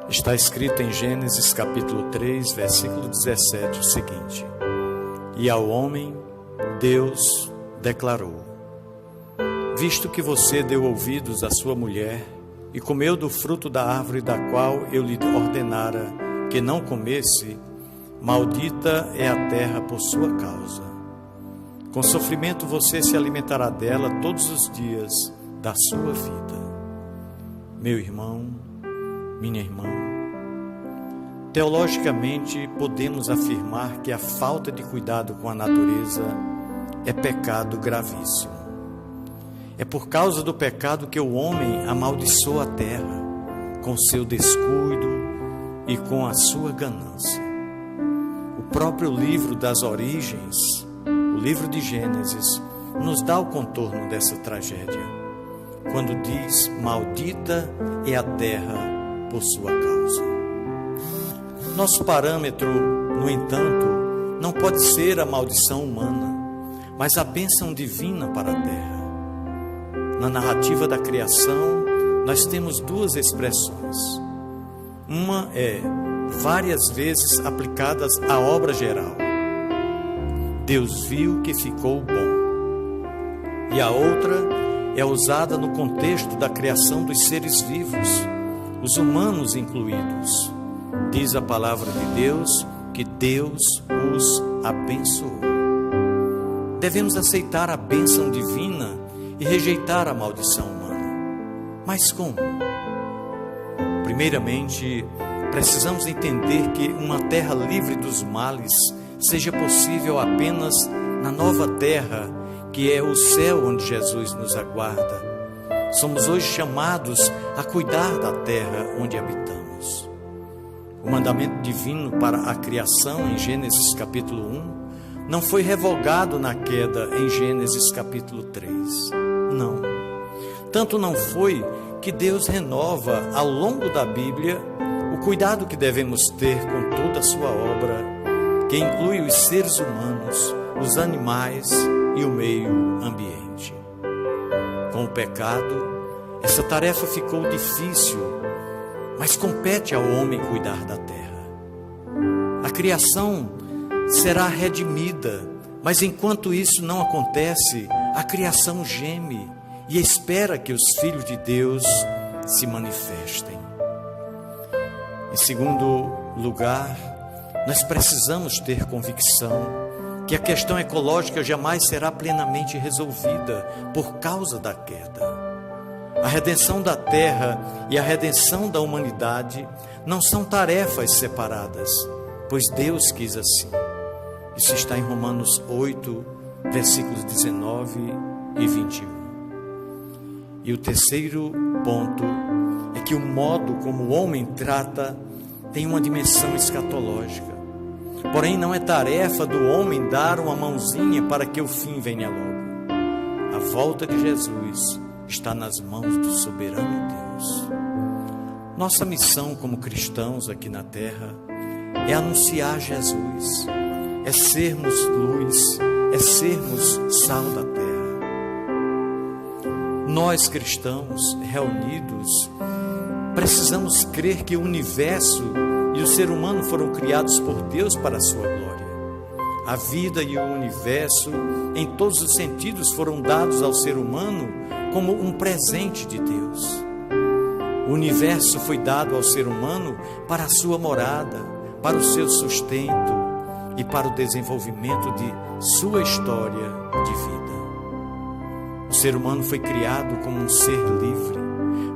Está escrito em Gênesis capítulo 3, versículo 17, o seguinte: E ao homem, Deus declarou: Visto que você deu ouvidos à sua mulher e comeu do fruto da árvore da qual eu lhe ordenara que não comesse, maldita é a terra por sua causa. Com sofrimento você se alimentará dela todos os dias da sua vida. Meu irmão, minha irmã, teologicamente podemos afirmar que a falta de cuidado com a natureza é pecado gravíssimo. É por causa do pecado que o homem amaldiçoa a terra com seu descuido e com a sua ganância. O próprio livro das origens, o livro de Gênesis, nos dá o contorno dessa tragédia, quando diz: maldita é a terra por sua causa. Nosso parâmetro, no entanto, não pode ser a maldição humana, mas a bênção divina para a terra. Na narrativa da criação, nós temos duas expressões. Uma é várias vezes aplicadas à obra geral: Deus viu que ficou bom. E a outra é usada no contexto da criação dos seres vivos, os humanos incluídos. Diz a palavra de Deus que Deus os abençoou. Devemos aceitar a bênção divina e rejeitar a maldição humana. Mas como? Primeiramente, precisamos entender que uma terra livre dos males seja possível apenas na nova terra, que é o céu onde Jesus nos aguarda. Somos hoje chamados a cuidar da terra onde habitamos. O mandamento divino para a criação em Gênesis capítulo 1 não foi revogado na queda em Gênesis capítulo 3. Não. Tanto não foi que Deus renova ao longo da Bíblia o cuidado que devemos ter com toda a sua obra, que inclui os seres humanos, os animais e o meio ambiente. Com o pecado, essa tarefa ficou difícil, mas compete ao homem cuidar da terra. A criação será redimida, mas enquanto isso não acontece, a criação geme e espera que os filhos de Deus se manifestem. Em segundo lugar, nós precisamos ter convicção que a questão ecológica jamais será plenamente resolvida por causa da queda. A redenção da terra e a redenção da humanidade não são tarefas separadas, pois Deus quis assim. Isso está em Romanos 8, versículos 19 e 21. E o terceiro ponto é que o modo como o homem trata tem uma dimensão escatológica. Porém, não é tarefa do homem dar uma mãozinha para que o fim venha logo. A volta de Jesus está nas mãos do soberano Deus. Nossa missão como cristãos aqui na terra é anunciar Jesus, é sermos luz, é sermos sal da terra. Nós cristãos reunidos precisamos crer que o universo e o ser humano foram criados por Deus para a sua glória. A vida e o universo, em todos os sentidos, foram dados ao ser humano como um presente de Deus. O universo foi dado ao ser humano para a sua morada, para o seu sustento e para o desenvolvimento de sua história de vida. O ser humano foi criado como um ser livre,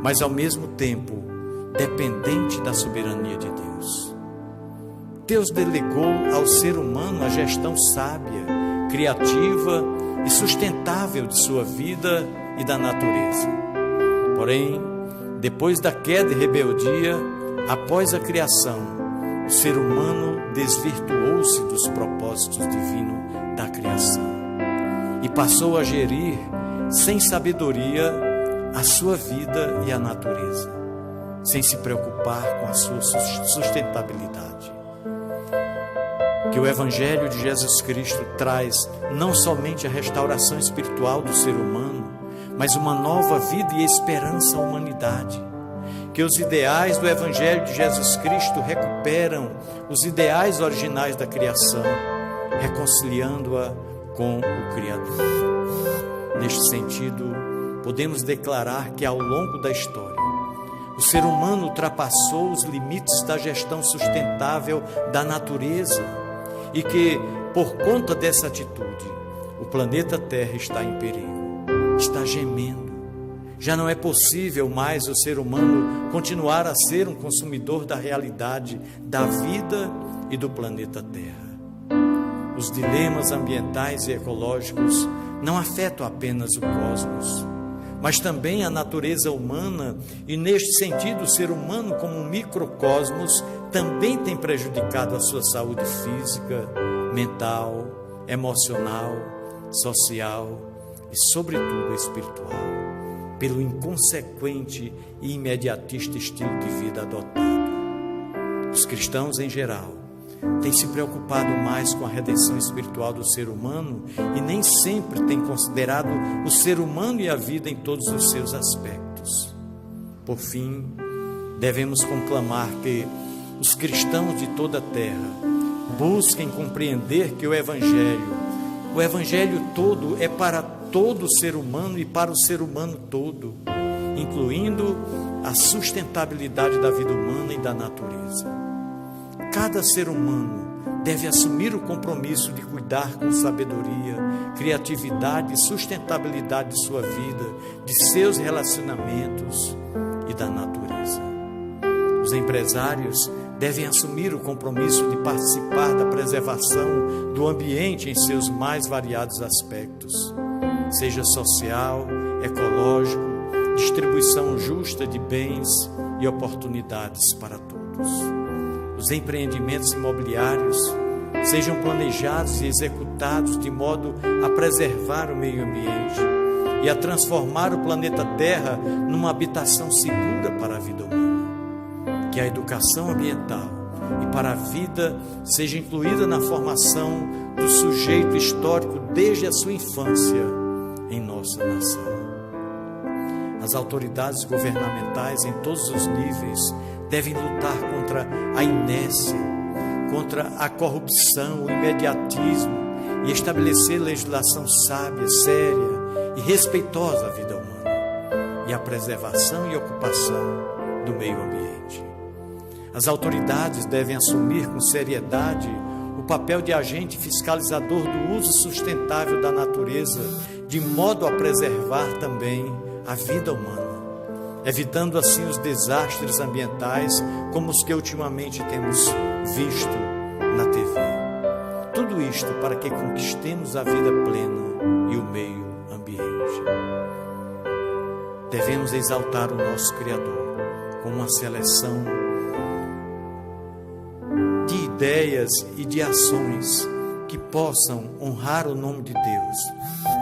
mas ao mesmo tempo dependente da soberania de Deus. Deus delegou ao ser humano a gestão sábia, criativa e sustentável de sua vida e da natureza. Porém, depois da queda e rebeldia, após a criação, o ser humano desvirtuou-se dos propósitos divinos da criação e passou a gerir, sem sabedoria, a sua vida e a natureza, sem se preocupar com a sua sustentabilidade. Que o Evangelho de Jesus Cristo traz não somente a restauração espiritual do ser humano, mas uma nova vida e esperança à humanidade. que os ideais do Evangelho de Jesus Cristo recuperam os ideais originais da criação, reconciliando-a com o Criador. Neste sentido, podemos declarar que ao longo da história, o ser humano ultrapassou os limites da gestão sustentável da natureza e que, por conta dessa atitude, o planeta Terra está em perigo, está gemendo. Já não é possível mais o ser humano continuar a ser um consumidor da realidade da vida e do planeta Terra. Os dilemas ambientais e ecológicos não afetam apenas o cosmos, mas também a natureza humana, e neste sentido o ser humano como um microcosmos também tem prejudicado a sua saúde física, mental, emocional, social e sobretudo espiritual, pelo inconsequente e imediatista estilo de vida adotado. Os cristãos em geral têm se preocupado mais com a redenção espiritual do ser humano e nem sempre têm considerado o ser humano e a vida em todos os seus aspectos. Por fim, devemos conclamar que os cristãos de toda a terra busquem compreender que o Evangelho todo é para todo ser humano e para o ser humano todo, incluindo a sustentabilidade da vida humana e da natureza. Cada ser humano deve assumir o compromisso de cuidar com sabedoria, criatividade e sustentabilidade de sua vida, de seus relacionamentos e da natureza. Os empresários devem assumir o compromisso de participar da preservação do ambiente em seus mais variados aspectos, seja social, ecológico, distribuição justa de bens e oportunidades para todos. Os empreendimentos imobiliários sejam planejados e executados de modo a preservar o meio ambiente e a transformar o planeta Terra numa habitação segura para a vida humana. Que a educação ambiental e para a vida seja incluída na formação do sujeito histórico desde a sua infância em nossa nação. As autoridades governamentais em todos os níveis devem lutar contra a inércia, contra a corrupção, o imediatismo e estabelecer legislação sábia, séria e respeitosa à vida humana e à preservação e ocupação do meio ambiente. As autoridades devem assumir com seriedade o papel de agente fiscalizador do uso sustentável da natureza, de modo a preservar também a vida humana, evitando assim os desastres ambientais como os que ultimamente temos visto na TV. Tudo isto para que conquistemos a vida plena e o meio ambiente. Devemos exaltar o nosso Criador com uma seleção de ideias e de ações que possam honrar o nome de Deus,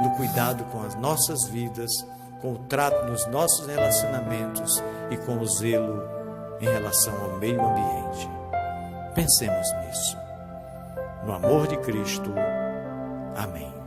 no cuidado com as nossas vidas, com o trato nos nossos relacionamentos e com o zelo em relação ao meio ambiente. Pensemos nisso. No amor de Cristo. Amém.